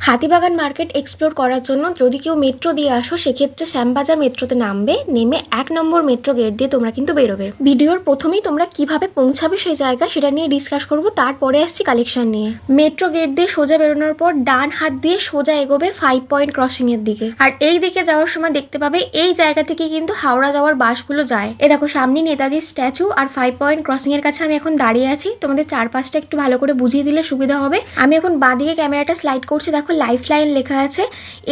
Hatibagan market explore করার জন্য যদি কেউ মেট্রো দিয়ে আসো সেক্ষেত্রে শ্যামবাজার মেট্রোতে নামবে, নেমে 1 নম্বর মেট্রো গেট দিয়ে তোমরা কিন্তু বেরোবে। ভিডিওর প্রথমেই তোমরা কিভাবে পৌঁছাবে সেই জায়গা সেটা নিয়ে ডিসকাস করব, তারপরে আসছি কালেকশন নিয়ে। মেট্রো গেট দিয়ে সোজা বেরোনোর পর ডান হাত দিয়ে সোজা এগোবে 5 পয়েন্ট ক্রসিং এর দিকে, আর এই দিকে যাওয়ার সময় দেখতে পাবে এই জায়গা থেকে কিন্তু হাওড়া যাওয়ার বাসগুলো যায়। এ দেখো সামনে নেতাজির স্ট্যাচু আর 5 পয়েন্ট ক্রসিং এর কাছে আমি এখন দাঁড়িয়ে আছি। তোমাদের চারপাশটা একটু ভালো করে বুঝিয়ে দিলে সুবিধা হবে। আমি এখন বাঁদিকে ক্যামেরাটা স্লাইড করছি, দেখো লাইফ লাইন লেখা আছে।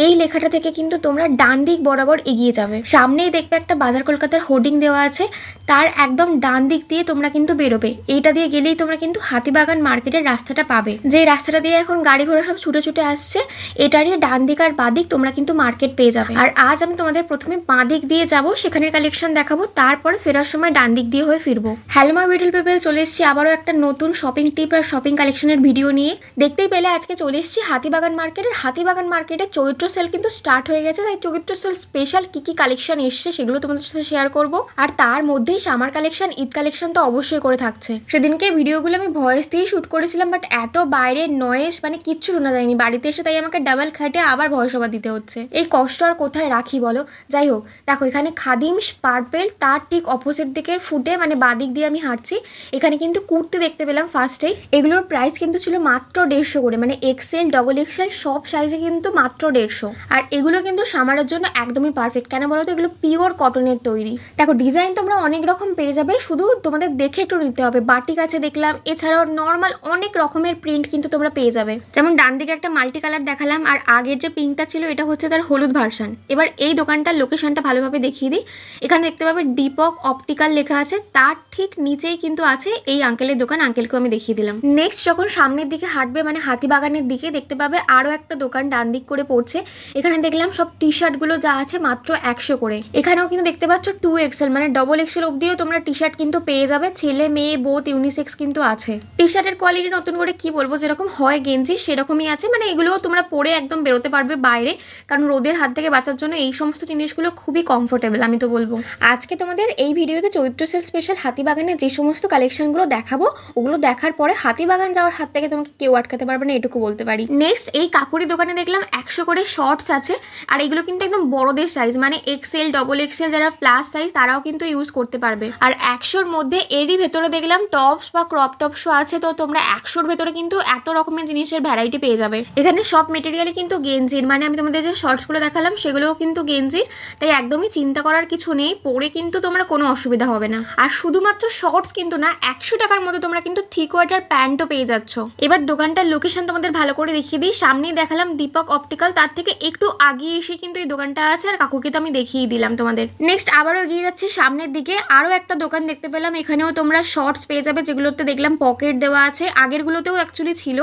এই লেখাটা থেকে কিন্তু তোমরা ডান দিক বরাবর এগিয়ে যাবে। সামনেই দেখবে একটা বাজার কলকাতার হোর্ডিং দেওয়া আছে, তার একদম ডান দিক দিয়ে তোমরা কিন্তু বেরোবে। এইটা দিয়ে গেলেই তোমরা কিন্তু হাতিবাগান মার্কেটের রাস্তাটা পাবে। যে রাস্তাটা দিয়ে এখন গাড়ি ঘোড়া সব ছুটে ছুটে আসছে, এটারই ডান দিক আর বাঁ দিক তোমরা কিন্তু মার্কেট পেয়ে যাবে। আর আজ আমি তোমাদের প্রথমে বাঁ দিক দিয়ে যাবো, সেখানের কালেকশন দেখাবো, তারপরে ফেরার সময় ডান দিক দিয়ে হয়ে ফিরবো। হ্যালো মাই বিউটিফুল পিপল, চলে এসেছি আবারও একটা নতুন শপিং টিপ আর শপিং কালেকশনের ভিডিও নিয়ে। দেখতেই পেলে আজকে চলে এসেছি হাতিবাগান মার্কেটের। হাতিবাগান মার্কেটে চৈত্র সেল কিন্তু স্টার্ট হয়ে গেছে, তাই চৈত্র সেল স্পেশাল কি কি কালেকশন এসছে সেগুলো তোমাদের সাথে শেয়ার করব। আর তার মধ্যেই সামার কালেকশন, ঈদ কালেকশন তো অবশ্যই করে থাকছে। সেদিনকের ভিডিওগুলো আমি ভয়েস দিয়ে শুট করেছিলাম, বাট এত বাইরের নয়েজ মানে কিচ্ছু শোনা যায়নি বাড়িতে এসে, তাই আমাকে ডাবল খাটে আবার ভয়েস ওভার দিতে হচ্ছে। এই কষ্ট আর কোথায় রাখি বলো। যাই হোক, দেখো এখানে খাদিমস পার্পেল, তার ঠিক অপোজিট দিকের ফুটে মানে বাদিক দিয়ে আমি হাঁটছি। এখানে কিন্তু কুর্তি দেখতে পেলাম ফার্স্টেই। এগুলোর প্রাইস কিন্তু ছিল মাত্র 150 করে, মানে এক্সেল ডবল এক্সেল সব সাইজে কিন্তু মাত্র 150। আর এগুলো কিন্তু সামারের জন্য একদমই পারফেক্ট। কেন বলো তো, এগুলো পিওর কটনের তৈরি। দেখো ডিজাইন তোমরা অনেক রকম পেয়ে যাবে, শুধু তোমাদের দেখে একটু নিতে হবে। বাটিক আছে দেখলাম, এছাড়াও নর্মাল অনেক রকমের প্রিন্ট কিন্তু তোমরা পেয়ে যাবে। যেমন ডান দিকে একটা মাল্টি কালার দেখালাম, আর আগের যে পিঙ্কটা ছিল এটা হচ্ছে তার হলুদ ভার্সন। এবার এই দোকানটার লোকেশনটা ভালোভাবে দেখিয়ে দিই। এখানে দেখতে পাবে দীপক অপটিক্যাল লেখা আছে, তার ঠিক নিচেই কিন্তু আছে এই আঙ্কেলের দোকান। আঙ্কেলকেও আমি দেখিয়ে দিলাম। নেক্সট যখন সামনের দিকে হাঁটবে মানে হাতিবাগানের দিকে, দেখতে পাবে আরো একটা দোকান ডান দিক করে পড়ছে। এখানে দেখলাম সব টি শার্ট গুলো যা আছে মাত্র 100 করে। এখানেও কিন্তু দেখতে পাচ্ছ 2XL মানে ডবল এক্সেল অব্দিও তোমরা টি শার্ট কিন্তু পেয়ে যাবে। ছেলে মেয়ে বোথ ইউনিসেক্স কিন্তু আছে। টি শার্টের কোয়ালিটি নতুন করে কি বলবো, যেরকম হয় গেঞ্জি সেরকমই আছে। মানে এগুলোও তোমরা পরে একদম বেরোতে পারবে বাইরে, কারণ রোদের হাত থেকে বাঁচার জন্য এই সমস্ত জিনিসগুলো খুবই কমফোর্টেবল আমি তো বলবো। আজকে তোমাদের এই ভিডিওতে চৈত্র সেল স্পেশাল হাতিবাগানে যে সমস্ত কালেকশনগুলো দেখাবো, ওগুলো দেখার পরে হাতিবাগান যাওয়ার হাত থেকে তোমাকে কেউ আটকাতে পারবে না, এটুকু বলতে পারি। নেক্সট এই কাকুরি দোকানে দেখলাম 100 করে শর্টস আছে, আর এগুলো কিন্তু একদম বড়দের সাইজ, মানে এক্সেল ডবল এক্সেল যারা প্লাস সাইজ তারাও কিন্তু ইউজ করতে পারবে। আর 100-র মধ্যে এরই ভেতরে দেখলাম টপস বা ক্রপ টপসও আছে। তো তোমরা 100-র ভেতরে কিন্তু এত রকমের জিনিসের ভ্যারাইটি পেয়ে যাবে। এখানে সব মেটেরিয়ালই কিন্তু গেঞ্জির, মানে আমি তোমাদের যে শর্টসগুলো দেখালাম সেগুলোও কিন্তু গেঞ্জির, তাই একদমই চিন্তা করার কিছু নেই, পরে কিন্তু তোমরা কোনো অসুবিধা হবে না। আর শুধুমাত্র শর্টস কিন্তু না, 100 টাকার মধ্যে তোমরা কিন্তু 3 কোয়ার্টার প্যান্টও পেয়ে যাচ্ছ। এবার দোকানটার লোকেশন তোমাদের ভালো করে দেখিয়ে দিই। সামনেই দেখালাম দীপক অপটিক্যাল, তার থেকে একটু আগিয়ে এসে কিন্তু এই দোকানটা আছে, আর কাকুকে তো আমি দেখিয়ে দিলাম তোমাদের। নেক্সট আবারও এগিয়ে যাচ্ছে সামনের দিকে, আরো একটা দোকান দেখতে পেলাম। এখানেও তোমরা শর্টস পেয়ে যাবে, যেগুলোতে দেখলাম পকেট দেওয়া আছে, আগেরগুলোতেও অ্যাকচুয়ালি ছিল।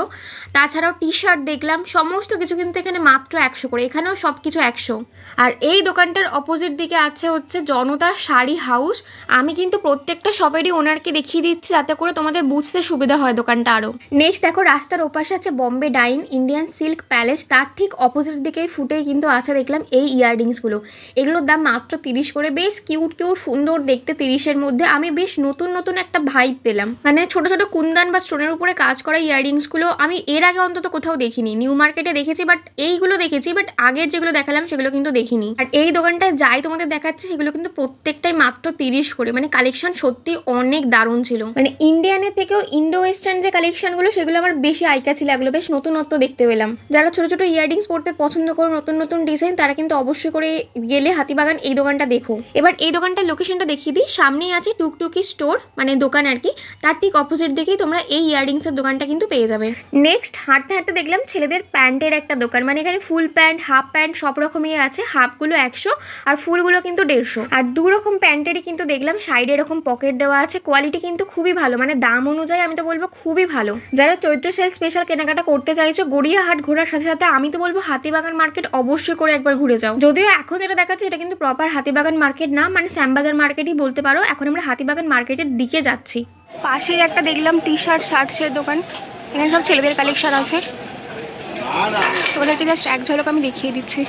তাছাড়াও টি শার্ট দেখলাম, সমস্ত কিছু কিন্তু এখানে মাত্র 100 করে। এখানেও সব কিছু 100। আর এই দোকানটার অপোজিট দিকে আছে হচ্ছে জনতা শাড়ি হাউস। আমি কিন্তু প্রত্যেকটা শপেরই ওনারকে দেখিয়ে দিচ্ছি যাতে করে তোমাদের বুঝতে সুবিধা হয় দোকানটা আরো। নেক্সট দেখো রাস্তার ওপাশে আছে বম্বে ডাইন ইন্ডিয়ান সিল্ক প্যালেস, তার ঠিক অপোজিট দিকেই ফুটেই কিন্তু আছে দেখলাম এই ইয়াররিংসগুলো। এগুলোর দাম মাত্র 30 করে। বেশ কিউট কিউট সুন্দর দেখতে 30-এর মধ্যে। আমি বেশ নতুন নতুন একটা ভাইব পেলাম, মানে ছোট ছোট কুন্দান বা স্টোনের উপরে কাজ করা ইয়াররিংসগুলো আমি এর আগে অন্তত কোথাও দেখিনি। নিউ মার্কেটে দেখেছি, বাট এইগুলো দেখেছি, বাট আগের যেগুলো দেখালাম সেগুলো কিন্তু দেখিনি। আর এই দোকানটায় যাই তোমাদের দেখাচ্ছি সেগুলো কিন্তু প্রত্যেকটাই মাত্র 30 করে। মানে কালেকশন সত্যি অনেক দারুণ ছিল। মানে ইন্ডিয়ানের থেকেও ইন্ডো ওয়েস্টার্ন যে কালেকশনগুলো সেগুলো আমার বেশি আইকাছি লাগলো, বেশ নতুনত্ব দেখতে পেলাম। যারা ছোট ছোট ইয়াররিংস পরতে পছন্দ করো, নতুন নতুন ডিজাইন, তারা কিন্তু অবশ্যই করে গেলে হাতিবাগান এই দোকানটা দেখো। এবার এই দোকানটার লোকেশনটা দেখিয়ে দিই। সামনেই আছে টুকটুকি স্টোর, মানে দোকান আর কি, তার ঠিক অপোজিট দিকেই তোমরা এই ইয়াররিংসের দোকানটা কিন্তু পেয়ে যাবে। নেক্সট হাঁটতে হাঁটতে দেখলাম ছেলেদের প্যান্টের একটা দোকান, মানে এখানে ফুল প্যান্ট হাফ প্যান্ট সব রকমই আছে। হাফগুলো 100 আর ফুলগুলো কিন্তু 150। আর 2 রকম প্যান্টেরই কিন্তু দেখলাম সাইডে এরকম পকেট দেওয়া আছে। কোয়ালিটি কিন্তু খুবই ভালো, মানে দাম অনুযায়ী আমি তো বলবো খুবই ভালো। যারা চৈত্র সেল স্পেশাল কেনাকাটা করতে চাইছো, গড়িয়াহাট ঘোরার সাথে সাথে আমি তো বলবো হাতিবাগান মার্কেট অবশ্যই করে একবার ঘুরে যাও। যদিও এখন যেটা দেখাচ্ছে এটা কিন্তু প্রপার হাতিবাগান মার্কেট না, মানে শ্যামবাজার মার্কেটই বলতে পারো। এখন আমরা হাতিবাগান মার্কেটের দিকে যাচ্ছি। পাশেই একটা দেখলাম টি শার্ট শার্টসের দোকান, এখানে সব ছেলেদের কালেকশন আছে। তোমাদেরকে জাস্ট এক ঝলক আমি দেখিয়ে দিচ্ছি।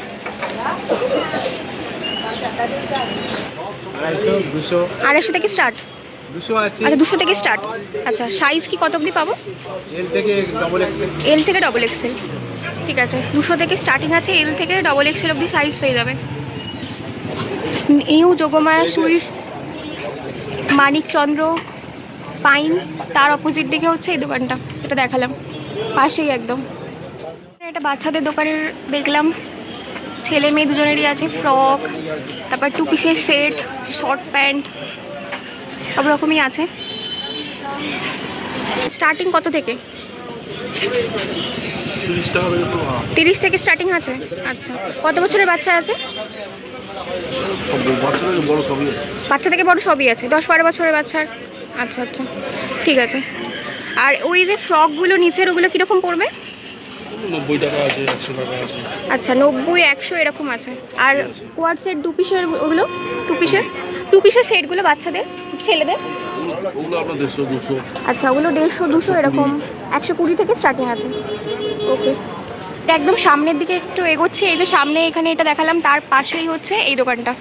250 থেকে স্টার্ট। 200 আছে। আচ্ছা 200 থেকে স্টার্ট। আচ্ছা সাইজ কি কত অবধি পাবো? এল থেকে ডবল এক্সেল। ঠিক আছে, 200 থেকে স্টার্টিং আছে, এল থেকে XXL অবধি সাইজ পেয়ে যাবে। নিউ যোগমায়া সুইটস, মানিকচন্দ্র, পাইন, তার অপোজিট দিকে হচ্ছে এই দোকানটা, এটা দেখালাম পাশেই একদম। এটা বাচ্চাদের দোকানের দেখলাম, ছেলে মেয়ে দুজনেরই আছে, ফ্রক, তারপর 2 পিসের সেট, শর্ট প্যান্ট, সব রকমই আছে। স্টার্টিং কত থেকে? 30 থেকে স্টার্টিং আছে। আচ্ছা, কত বছরের বাচ্চা আছে? বাচ্চা থেকে বড় সবই আছে, 10-12 বছরের বাচ্চার। আচ্ছা আচ্ছা, ঠিক আছে। আর ওই যে ফ্রকগুলো নিচের, ওগুলো কীরকম পড়বে? 90 টাকা আছে, 100 টাকা আছে। আচ্ছা, 90-100 এরকম আছে। আর কোয়াড সেট 2 পিসের, ওগুলো 2 পিসের সেটগুলো বাচ্চাদের, ছেলেদের ওগুলো আপনার 150-200। আচ্ছা, ওগুলো 150-200 এরকম, 120 থেকে স্টার্টিং আছে। ওকে, একদম সামনের দিকে একটু এগোচ্ছি। এই যে সামনে এখানে এটা দেখালাম, তার পাশেই হচ্ছে এই দোকানটা।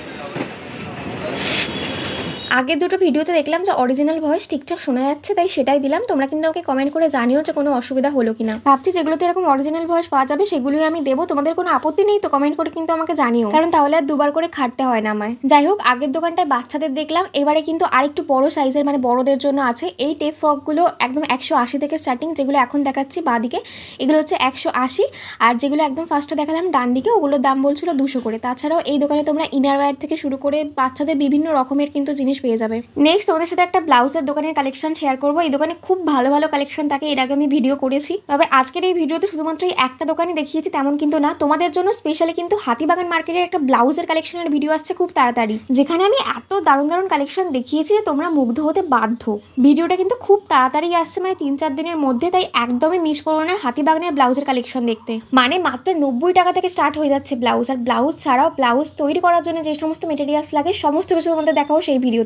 আগের দুটো ভিডিওতে দেখলাম যে অরিজিনাল ভয়েস ঠিকঠাক শোনা যাচ্ছে, তাই সেটাই দিলাম। তোমরা কিন্তু আমাকে কমেন্ট করে জানিও যে কোনো অসুবিধা হলো কিনা। ভাবছি যেগুলোতে এরকম অরিজিনাল ভয়েস পাওয়া যাবে সেগুলোই আমি দেবো। তোমাদের কোনো আপত্তি নেই তো কমেন্ট করে কিন্তু আমাকে জানিও, কারণ তাহলে আর দুবার করে খাটতে হয় না আমায়। যাই হোক, আগের দোকানটায় বাচ্চাদের দেখলাম, এবারে কিন্তু আরেকটু বড় সাইজের, মানে বড়দের জন্য আছে। এই টেপ ফ্রকগুলো একদম 180 থেকে স্টার্টিং, যেগুলো এখন দেখাচ্ছি বাঁদিকে এগুলো হচ্ছে 180, আর যেগুলো একদম ফার্স্টে দেখালাম ডান দিকে ওগুলোর দাম বলছিল 200 করে। তাছাড়াও এই দোকানে তোমরা ইনারওয়্যার থেকে শুরু করে বাচ্চাদের বিভিন্ন রকমের কিন্তু জিনিস পেয়ে যাবে। নেক্সট তোমাদের সাথে একটা ব্লাউজের দোকানের কালেকশন শেয়ার করবো। এই দোকানে খুব ভালো ভালো কালেকশন থাকে, এর আগে আমি ভিডিও করেছি। তবে আজকের এই ভিডিওতে শুধুমাত্র একটা দোকানই দেখিয়েছি তেমন কিন্তু না, তোমাদের জন্য স্পেশালি কিন্তু হাতিবাগান মার্কেটের একটা ব্লাউজের কালেকশনের ভিডিও আসছে খুব তাড়াতাড়ি, যেখানে আমি এত দারুণ দারুণ কালেকশন দেখিয়েছি যে তোমরা মুগ্ধ হতে বাধ্য। ভিডিওটা কিন্তু খুব তাড়াতাড়ি আসছে, মানে 3-4 দিনের মধ্যে, তাই একদমই মিস করো না হাতিবাগানের ব্লাউজের কালেকশন দেখতে। মানে মাত্র 90 টাকা থেকে স্টার্ট হয়ে যাচ্ছে ব্লাউজ, আর ব্লাউজ ছাড়াও ব্লাউজ তৈরি করার জন্য যে সমস্ত মেটেরিয়ালস লাগে সমস্ত কিছু তোমাদের দেখাও সেই ভিডিওতেই।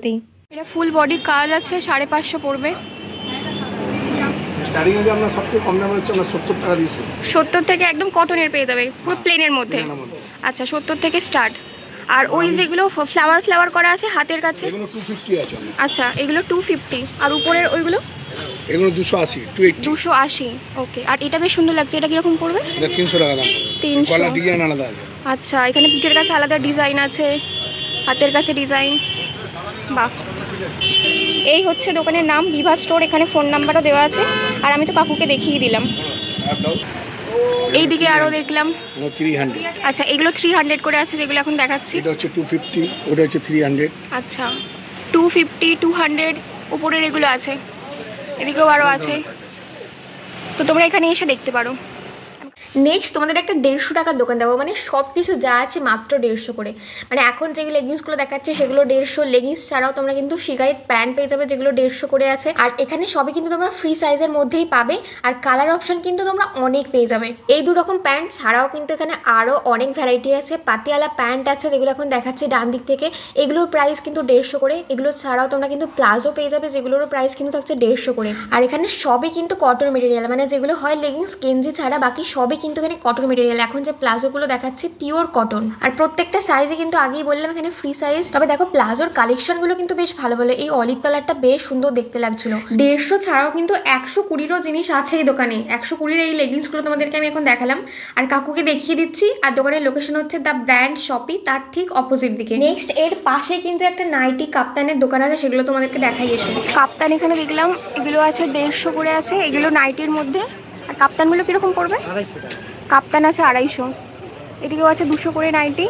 এটা ফুল বডি কাজ আছে, 550 পড়বে। স্টার্টিং এ আমরা সবচেয়ে কম দামে হচ্ছে আমরা 70 টাকা দিয়েছি। 70 থেকে একদম কটনের পেয়ে যাবে, পুরো প্লেনের মধ্যে। আচ্ছা, 70 থেকে স্টার্ট। আর ওই যেগুলো ফ্লাওয়ার করা আছে হাতের কাছে, এগুলো 250 আছে। আচ্ছা, এগুলো 250। আর উপরের ওইগুলো এগুলো 280, 280। ওকে, আর এটা বেশ সুন্দর লাগছে, এটা কিরকম পড়বে? এটা 300 টাকা দাম। 300। গলার ডিজাইন আলাদা আছে। আচ্ছা, এখানে পিঠের কাছে আলাদা ডিজাইন আছে, হাতের কাছে ডিজাইন। বাহ, এই হচ্ছে দোকানের নাম বিভা স্টোর। এখানে ফোন নাম্বারও দেওয়া আছে, আর আমি তো কাকুকে দেখিয়ে দিলাম। এইদিকে আরও দেখলাম 300। আচ্ছা, এগুলো 300 করে আছে, যেগুলো এখন দেখাচ্ছি। এটা হচ্ছে 250, ওটা হচ্ছে 300। আচ্ছা, 250, 200 উপরের এগুলো আছে, এদিকেও আরও আছে, তো তোমরা এখানে এসে দেখতে পারো। নেক্সট তোমাদের একটা 150 টাকার দোকান দেবো, মানে সব কিছু যা আছে মাত্র 150 করে। মানে এখন যে লেগিংসগুলো দেখাচ্ছে সেগুলো 150, লেগিংস ছাড়াও তোমরা কিন্তু সিগারেট প্যান্ট পেয়ে যাবে যেগুলো 150 করে আছে। আর এখানে সবই কিন্তু তোমরা ফ্রি সাইজের মধ্যেই পাবে, আর কালার অপশন কিন্তু তোমরা অনেক পেয়ে যাবে। এই 2 রকম প্যান্ট ছাড়াও কিন্তু এখানে আরও অনেক ভ্যারাইটি আছে। পাতিয়ালা প্যান্ট আছে যেগুলো এখন দেখাচ্ছে ডান দিক থেকে, এগুলোর প্রাইস কিন্তু 150 করে। এগুলো ছাড়াও তোমরা কিন্তু প্লাজো পেয়ে যাবে যেগুলোরও প্রাইস কিন্তু থাকছে 150 করে। আর এখানে সবই কিন্তু কটন মেটেরিয়াল, মানে যেগুলো হয় লেগিংস গেঞ্জি ছাড়া বাকি সবই কিন্তু এখানে কটন মেটেরিয়াল। এখন যে প্লাজোগুলো দেখাচ্ছে পিওর কটন, আর প্রত্যেকটা সাইজে কিন্তু আগেই বললাম এখানে ফ্রি সাইজ। তবে দেখো প্লাজোর কালেকশনগুলো কিন্তু বেশ ভালো ভালো, এই অলিভ কালারটা বেশ সুন্দর দেখতে লাগছিল। 150 ছাড়াও কিন্তু 120-এরও জিনিস আছে এই দোকানে। 120-এর এই লেগিংসগুলো তোমাদেরকে আমি এখন দেখালাম, আর কাকুকে দেখিয়ে দিচ্ছি। আর দোকানের লোকেশন হচ্ছে দ্য ব্র্যান্ড শপি, তার ঠিক অপোজিট দিকে। নেক্সট এর পাশে কিন্তু একটা নাইটি কাপ্তানের দোকান আছে, সেগুলো তোমাদেরকে দেখাই এসো। কাপ্তান এখানে দেখলাম এগুলো আছে 150 করে আছে, এগুলো নাইটির মধ্যে। আর কাপ্তানগুলো কিরকম পড়বে? কাপ্তান আছে 250, এদিকেও আছে 200 করে নাইটি।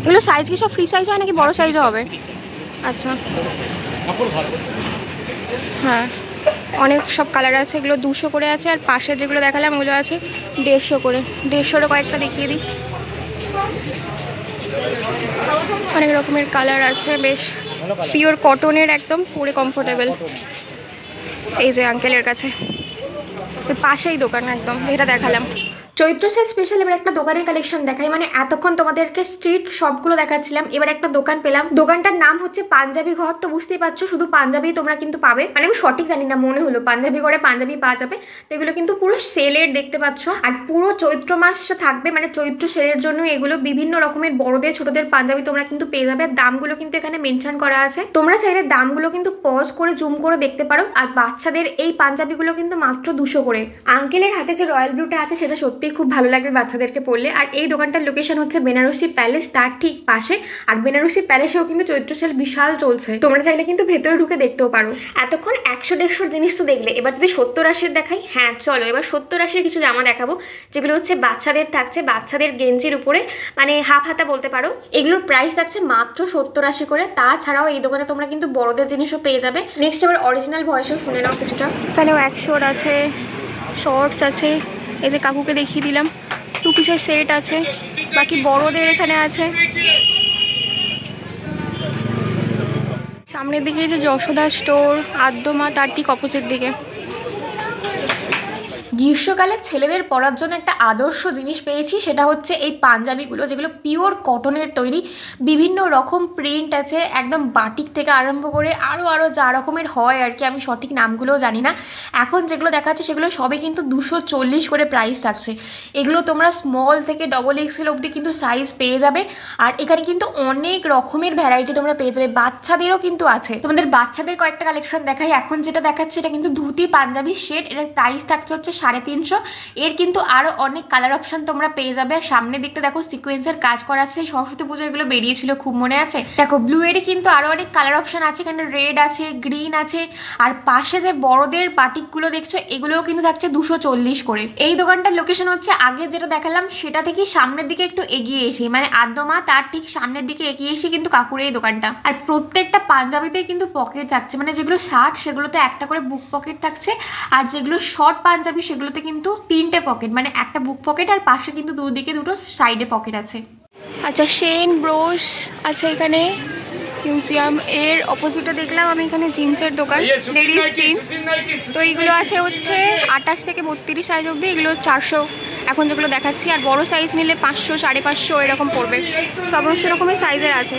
এগুলো সাইজ কি সব ফ্রি সাইজ হয় নাকি বড় সাইজও হবে? আচ্ছা, হ্যাঁ, অনেক সব কালার আছে। এগুলো 200 করে আছে, আর পাশে যেগুলো দেখালাম ওগুলো আছে 150 করে। 150-এর কয়েকটা দেখিয়ে দিই। অনেক রকমের কালার আছে, বেশ পিওর কটনের, একদম পুরো কমফোর্টেবল। এই যে আঙ্কেলের কাছে পাশেই দোকান একদম, এটা দেখালাম। চৈত্র সেল স্পেশাল এবার একটা দোকানের কালেকশন দেখাই। মানে এতক্ষণ তোমাদেরকে স্ট্রিট সবগুলো দেখাচ্ছিলাম, এবার একটা দোকান পেলাম। দোকানটার নাম হচ্ছে পাঞ্জাবি ঘর। তো বুঝতেই পারছো শুধু পাঞ্জাবি তোমরা কিন্তু পাবে, মানে আমি সঠিক জানি না, মনে হলো পাঞ্জাবি ঘরে পাঞ্জাবি পাওয়া যাবে। তো এগুলো কিন্তু পুরো সেলের দেখতে পাচ্ছ, আর পুরো চৈত্র মাসটা থাকবে, মানে চৈত্র সেলের জন্য এগুলো বিভিন্ন রকমের বড়দের ছোটদের পাঞ্জাবি তোমরা কিন্তু পেয়ে যাবে। দামগুলো কিন্তু এখানে মেনশন করা আছে, তোমরা চাইলে দামগুলো কিন্তু পজ করে জুম করে দেখতে পারো। আর বাচ্চাদের এই পাঞ্জাবিগুলো কিন্তু মাত্র 200 করে। আঙ্কেলের হাতে যে রয়্যাল ব্লুটা আছে সেটা সত্যি খুব ভালো লাগবে বাচ্চাদেরকে পরলে। আর এই দোকানটার লোকেশন হচ্ছে বেনারসি প্যালেস, তার ঠিক পাশে। আর বেনারসি প্যালেসেও কিন্তু চৈত্র সেল বিশাল চলছে, তোমরা চাইলে কিন্তু ভেতরে ঢুকে দেখতেও পারো। এতক্ষণ 100-150 জিনিস তো দেখলে, এবার যদি 70-80 দেখাই। হ্যাঁ চলো, এবার 70-80 কিছু জামা দেখাবো, যেগুলো হচ্ছে বাচ্চাদের থাকছে, বাচ্চাদের গেঞ্জির উপরে, মানে হাফ হাতা বলতে পারো। এগুলোর প্রাইস থাকছে মাত্র 70-80 করে। তাছাড়াও এই দোকানে তোমরা কিন্তু বড়দের জিনিসও পেয়ে যাবে। নেক্সট এবার অরিজিনাল ভয়েসও শুনে নাও কিছুটা। এখানেও 100 আছে, শর্টস আছে, এই যে কাকুকে দেখিয়ে দিলাম, 2 পিসের সেট আছে, বাকি বড়দের এখানে আছে। সামনের দিকে যে যশোদা স্টোর, আদ্যমা, তার ঠিক অপোজিট দিকে। গ্রীষ্মকালে ছেলেদের পরার জন্য একটা আদর্শ জিনিস পেয়েছি, সেটা হচ্ছে এই পাঞ্জাবিগুলো, যেগুলো পিওর কটনের তৈরি। বিভিন্ন রকম প্রিন্ট আছে, একদম বাটিক থেকে আরম্ভ করে আরও যা রকমের হয় আর কি, আমি সঠিক নামগুলোও জানি না। এখন যেগুলো দেখাচ্ছে সেগুলো সবই কিন্তু 240 করে প্রাইস থাকছে। এগুলো তোমরা স্মল থেকে XXL অবধি কিন্তু সাইজ পেয়ে যাবে। আর এখানে কিন্তু অনেক রকমের ভ্যারাইটি তোমরা পেয়ে যাবে, বাচ্চাদেরও কিন্তু আছে। তোমাদের বাচ্চাদের কয়েকটা কালেকশন দেখাই। এখন যেটা দেখাচ্ছে এটা কিন্তু ধুতি পাঞ্জাবি সেট, এটার প্রাইস থাকছে হচ্ছে 350। এর কিন্তু আরো অনেক কালার অপশন তোমরা পেয়ে যাবে। সামনের দিকটা দেখো সিকোয়েন্সের কাজ করা আছে, সরস্বতী পুজো এগুলো বেরিয়েছিল খুব মনে আছে। দেখো ব্লু এরই কিন্তু আরো অনেক কালার অপশন আছে, এখানে রেড আছে, গ্রিন আছে। আর পাশে যে বড়দের বাটিকগুলো দেখছো এগুলোও কিন্তু থাকছে 240 করে। এই দোকানটার লোকেশন হচ্ছে আগে যেটা দেখালাম সেটা থেকে সামনের দিকে একটু এগিয়ে এসে, মানে আদ্যমা তার ঠিক সামনের দিকে এগিয়ে এসে কিন্তু কাকুর এই দোকানটা। আর প্রত্যেকটা পাঞ্জাবিতেই কিন্তু পকেট থাকছে, মানে যেগুলো শার্ট সেগুলোতে একটা করে বুক পকেট থাকছে, আর যেগুলো শর্ট পাঞ্জাবি সেগুলোতে কিন্তু 3টে পকেট, মানে একটা বুক পকেট আর পাশে কিন্তু দুদিকে দুটো সাইডে পকেট আছে। আচ্ছা শেন ব্রোস আছে এখানে, মিউজিয়াম এর অপোজিটে দেখলাম আমি এখানে জিন্সের দোকান, লেডিস জিন্স। তো এইগুলো আছে হচ্ছে 28 থেকে 32 সাইজ অবধি, এগুলো 400 এখন যেগুলো দেখাচ্ছি। আর বড় সাইজ নিলে 500, 550 এরকম পড়বে, সমস্ত রকমের সাইজের আছে।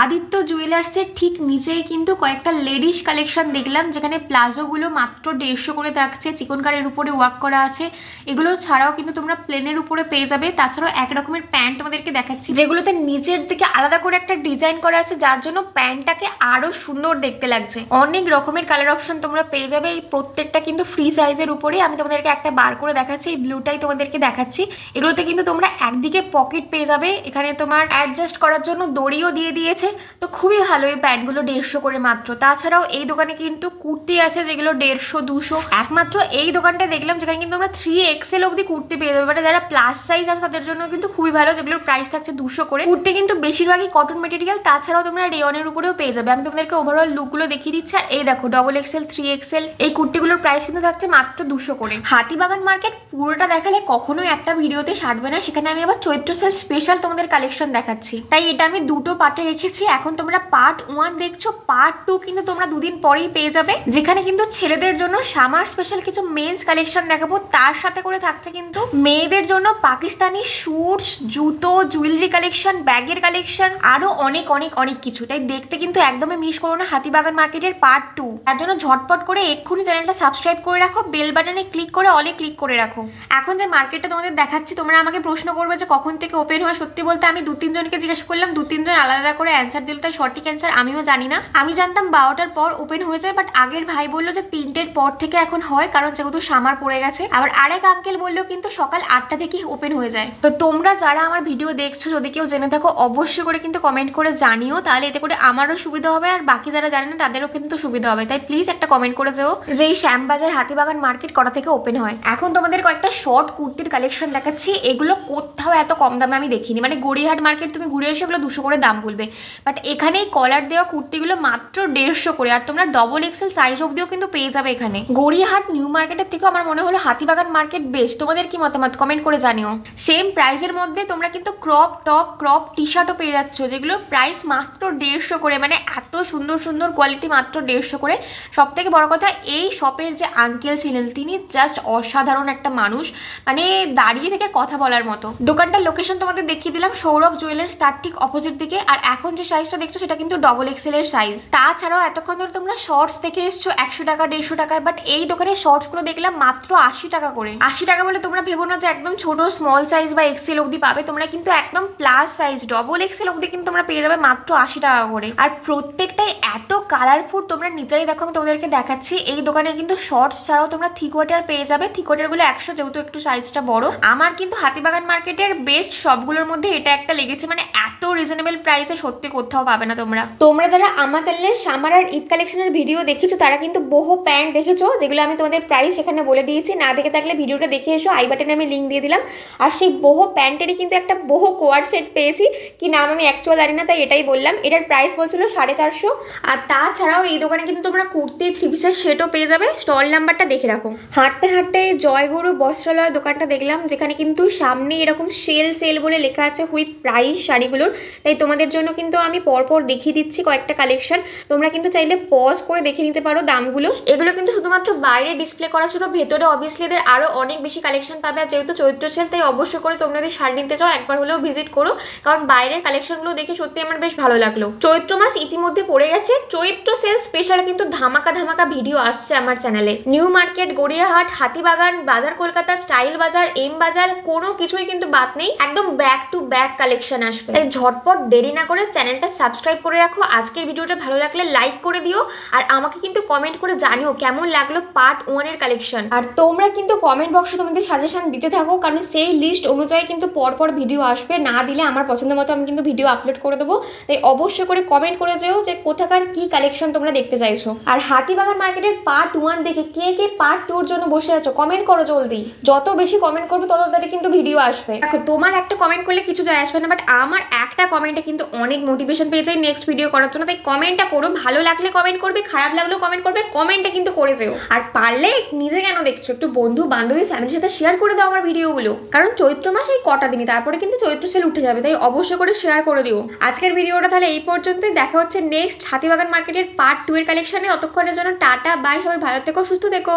আদিত্য জুয়েলার্সের ঠিক নিচেই কিন্তু কয়েকটা লেডিস কালেকশন দেখলাম, যেখানে প্লাজোগুলো মাত্র 150 করে থাকছে, চিকনকারের উপরে ওয়ার্ক করা আছে। এগুলো ছাড়াও কিন্তু তোমরা প্লেনের উপরে পেয়ে যাবে। তাছাড়াও এক রকমের প্যান্ট তোমাদেরকে দেখাচ্ছি, যেগুলোতে নিচের দিকে আলাদা করে একটা ডিজাইন করা আছে, যার জন্য প্যান্টটাকে আরো সুন্দর দেখতে লাগছে। অনেক রকমের কালার অপশন তোমরা পেয়ে যাবে। এই প্রত্যেকটা কিন্তু ফ্রি সাইজের উপরে। আমি তোমাদেরকে একটা বার করে দেখাচ্ছি, এই ব্লুটাই তোমাদেরকে দেখাচ্ছি। এগুলোতে কিন্তু তোমরা একদিকে পকেট পেয়ে যাবে, এখানে তোমার অ্যাডজাস্ট করার জন্য দড়িও দিয়ে দিয়েছে। তো খুবই ভালো এই প্যান্টগুলো 150 করে মাত্র। তাছাড়াও এই দোকানে কিন্তু কুর্তি আছে যেগুলো 150, 200। একমাত্র এই দোকানটা দেখলাম যেখানে কিন্তু আমরা 3XL অবধি কুর্তি পেয়ে যাবে, মানে যারা প্লাস সাইজ আছে তাদের জন্য কিন্তু খুবই ভালো, যেগুলোর প্রাইস থাকছে 200 করে। কুর্তি কিন্তু বেশিরভাগই কটন মেটেরিয়াল, তাছাড়াও তোমরা রেয়নের উপরেও পেয়ে যাবে। আমি তোমাদেরকে ওভারঅল লুকগুলো দেখিয়ে দিচ্ছি। আর এই দেখো XXL, 3XL এই কুর্তিগুলোর প্রাইস কিন্তু থাকছে মাত্র 200 করে। হাতিবাগান মার্কেট পুরোটা দেখালে কখনোই একটা ভিডিওতে সারবে না, সেখানে আমি আবার চৈত্র সেল স্পেশাল তোমাদের কালেকশন দেখাচ্ছি, তাই এটা আমি দুটো পার্টে রেখেছি। এখন তোমরা পার্ট 1 দেখছো, পার্ট 2 কিন্তু তোমরা দুদিন পরেই পেয়ে যাবে, যেখানে কিন্তু ছেলেদের জন্য সামার স্পেশাল কিছু মেন্স কালেকশন দেখাবো। তার সাথে করে থাকছে কিন্তু মেয়েদের জন্য পাকিস্তানি শুটস, জুতো, জুয়েলারি কালেকশন, ব্যাগের কালেকশন, আরো অনেক অনেক অনেক কিছু। তাই দেখতে কিন্তু একদমই মিস করো না হাতিবাগান মার্কেটের পার্ট 2। তার জন্য ঝটপট করে এক্ষুনি চ্যানেলটা সাবস্ক্রাইব করে রাখো, বেল বাটনে ক্লিক করে অলে ক্লিক করে রাখো। এখন যে মার্কেটটা তোমাদের দেখাচ্ছি, তোমরা আমাকে প্রশ্ন করবে যে কখন থেকে ওপেন হয়। সত্যি বলতে আমি 2-3 জনকে জিজ্ঞাসা করলাম, 2-3 জন আলাদা করে অ্যান্সার দিল, তাই সঠিক অ্যান্সার আমিও জানি না। আমি জানতাম 12টার পর ওপেন হয়ে যায়, বাট আগের ভাই বললো যে 3টের পর থেকে এখন হয়, কারণ যেহেতু সামার পড়ে গেছে। আবার আরেক আঙ্কেল বললো কিন্তু সকাল 8টা থেকেই ওপেন হয়ে যায়। তো তোমরা যারা আমার ভিডিও দেখছো, যদি কেউ জেনে থাকো অবশ্যই করে কিন্তু কমেন্ট করে জানিও, তাহলে এতে করে আমারও সুবিধা হবে আর বাকি যারা জানে না তাদেরও কিন্তু সুবিধা হবে। তাই প্লিজ একটা কমেন্ট করে যেও যে এই শ্যামবাজার হাতিবাগান মার্কেট কটা থেকে ওপেন হয়। এখন তোমাদের কয়েকটা শর্ট কুর্তির কালেকশন দেখাচ্ছি। এগুলো কোথাও এত কম দামে আমি দেখিনি, মানে গড়িয়াহাট মার্কেট তুমি ঘুরে এসে এগুলো 200 করে দাম বলবে, বাট এখানে এই কলার দেওয়া কুর্তিগুলো মাত্র 150 করে, আর তোমরা ডবল এক্সেল সাইজ অবধিও কিন্তু পেয়ে যাবে এখানে। গড়িয়াহাট নিউ মার্কেটের থেকেও আমার মনে হলো হাতিবাগান মার্কেট বেস্ট। তোমাদের কি মতামত কমেন্ট করে জানিও। সেম প্রাইসের মধ্যে তোমরা কিন্তু ক্রপ টপ, ক্রপ টি শার্টও পেয়ে যাচ্ছ, যেগুলোর প্রাইস মাত্র 150 করে। মানে এত সুন্দর সুন্দর কোয়ালিটি মাত্র 150 করে। সব থেকে বড় কথা, এই শপের যে আঙ্কেল ছিলেন তিনি জাস্ট অসাধারণ একটা মানুষ, মানে দাঁড়িয়ে থেকে কথা বলার মতো। দোকানটার লোকেশন তোমাদের দেখিয়ে দিলাম, সৌরভ জুয়েলার্স তার ঠিক অপোজিট দিকে। আর এখন যে সাইজটা দেখছো সেটা কিন্তু ডবল এক্সেল এর সাইজ। তাছাড়াও এতক্ষণ ধরে তোমরা শর্টস দেখে এসছো 100 টাকা 150 টাকায়, বাট এই দোকানের শর্টস গুলো দেখলাম মাত্র 80 টাকা করে। 80 টাকা বলে তোমরা ভেবো না যে একদম ছোট স্মল সাইজ বা এক্সেল অবধি পাবে, তোমরা কিন্তু একদম প্লাস সাইজ ডবল এক্সেল অবধি কিন্তু তোমরা পেয়ে যাবে মাত্র 80 টাকা করে। আর প্রত্যেকটাই এত কালারফুল, তোমরা নিচেই দেখো, আমি তোমাদেরকে দেখাচ্ছি। এই দোকানে কিন্তু শর্টস ছাড়াও তোমরা থ্রি কোয়ার্টার পেয়ে যাবে। থ্রি কোয়ার্টার গুলো 100, যেহেতু একটু সাইজটা বড়। আমার কিন্তু হাতিবাগান মার্কেটের বেস্ট সবগুলোর মধ্যে এটা একটা লেগেছে, মানে এত রিজনেবল প্রাইসে সত্যি কোথাও পাবে না তোমরা যারা আমার চ্যানেলের সামার আর ঈদ কালেকশনের ভিডিও দেখেছো তারা কিন্তু বহু প্যান্ট দেখেছো, যেগুলো আমি তোমাদের প্রাইস এখানে বলে দিয়েছি। না দেখে থাকলে ভিডিওটা দেখে এসো, আই বাটনে আমি লিঙ্ক দিয়ে দিলাম। আর সেই বহু প্যান্টেরই কিন্তু একটা বহু কোয়ার সেট পেয়েছি, কি নাম আমি অ্যাকচুয়াল জানি না, তাই এটাই বললাম। এটার প্রাইস বলছিল 450। আর তাছাড়াও এই দোকানে কিন্তু তোমরা কুর্তি, থ্রি পিসের সেটও পেয়ে যাবে। স্টল নাম্বারটা দেখে রাখো। হাঁটতে হাঁটতে জয়গুরু বস্ত্রালয় দোকানটা দেখলাম, যেখানে কিন্তু সামনে এরকম সেল বলে লেখা আছে উইথ প্রাইস শাড়িগুলোর। তাই তোমাদের জন্য কিন্তু আমি পরপর দেখিয়ে দিচ্ছি কয়েকটা কালেকশন, তোমরা কিন্তু চাইলে পজ করে দেখে নিতে পারো দামগুলো। এগুলো কিন্তু শুধুমাত্র বাইরে ডিসপ্লে করা ছিল, ভেতরে অবভিয়াসলি এদের আরো অনেক বেশি কালেকশন পাবে। আর যেহেতু চৈত্র সেল, তাই অবশ্যই করে তোমরা যদি শাড়ি নিতে চাও একবার হলেও ভিজিট করো, কারণ বাইরের কালেকশনগুলো দেখে সত্যি আমার বেশ ভালো লাগলো। চৈত্র মাস ইতিমধ্যে পড়ে গেছে, চৈত্র সেল স্পেশাল কিন্তু ধামাকা ভিডিও আসছে আমার চ্যানেলে। নিউ মার্কেট, গড়িয়াহাট, হাতিবাগান, বাজার কলকাতা, স্টাইল বাজার, এম বাজার, কোনো কিছুই কিন্তু বাদ নেই। একদম ব্যাক টু ব্যাক কালেকশন আসবে, তাই ঝটপট দেরি না করে চ্যানেলটা সাবস্ক্রাইব করে রাখো। আজকের ভিডিওটা ভালো লাগলে লাইক করে দিও, আর আমাকে কিন্তু কমেন্ট করে জানিও কেমন লাগলো পার্ট 1 এর কালেকশন। আর তোমরা কিন্তু কমেন্ট বক্সে তোমাদের সাজেশন দিতে থাকো, কারণ সেই লিস্ট অনুযায়ী কিন্তু পরপর ভিডিও আসবে। না দিলে আমার পছন্দ মতো আমি কিন্তু ভিডিও আপলোড করে দেবো, তাই অবশ্যই করে কমেন্ট করে যেও যে কোথাকার কি কালেকশন তোমরা দেখতে চাইছো। আর হাতিবাগান মার্কেটের পার্ট 1 দেখে কে পার্ট 2 এর জন্য বসে আছো কমেন্ট করো জলদি। যত বেশি কমেন্ট করবে তত তাড়াতাড়ি কিন্তু ভিডিও আসবে। দেখো, তোমার একটা কমেন্ট করলে কিছু যায় আসবে না, বাট আমার একটা কমেন্টে কিন্তু অনেক মোটিভেশন পেয়ে যাই নেক্সট ভিডিও করার জন্য। তাই কমেন্টটা করো, ভালো লাগলে কমেন্ট করবে, খারাপ লাগলেও কমেন্ট করবে, কমেন্টটা কিন্তু করে যেও। আর পারলে নিজে কেন দেখছো, একটু বন্ধু বান্ধবী ফ্যামিলির সাথে শেয়ার করে দাও আমার ভিডিওগুলো, কারণ চৈত্র মাস এই কটা দিনই, তারপরে কিন্তু চৈত্র সেল উঠে যাবে, তাই অবশ্যই করে শেয়ার করে দিও। আজকের ভিডিওটা তাহলে এই পর্যন্তই, দেখা হচ্ছে নেক্সট হাতিবাগান মার্কেটের পার্ট 2 এর কালেকশনে। ততক্ষণের জন্য টাটা বাই, সবাই ভালো থেকো, সুস্থ থেকো।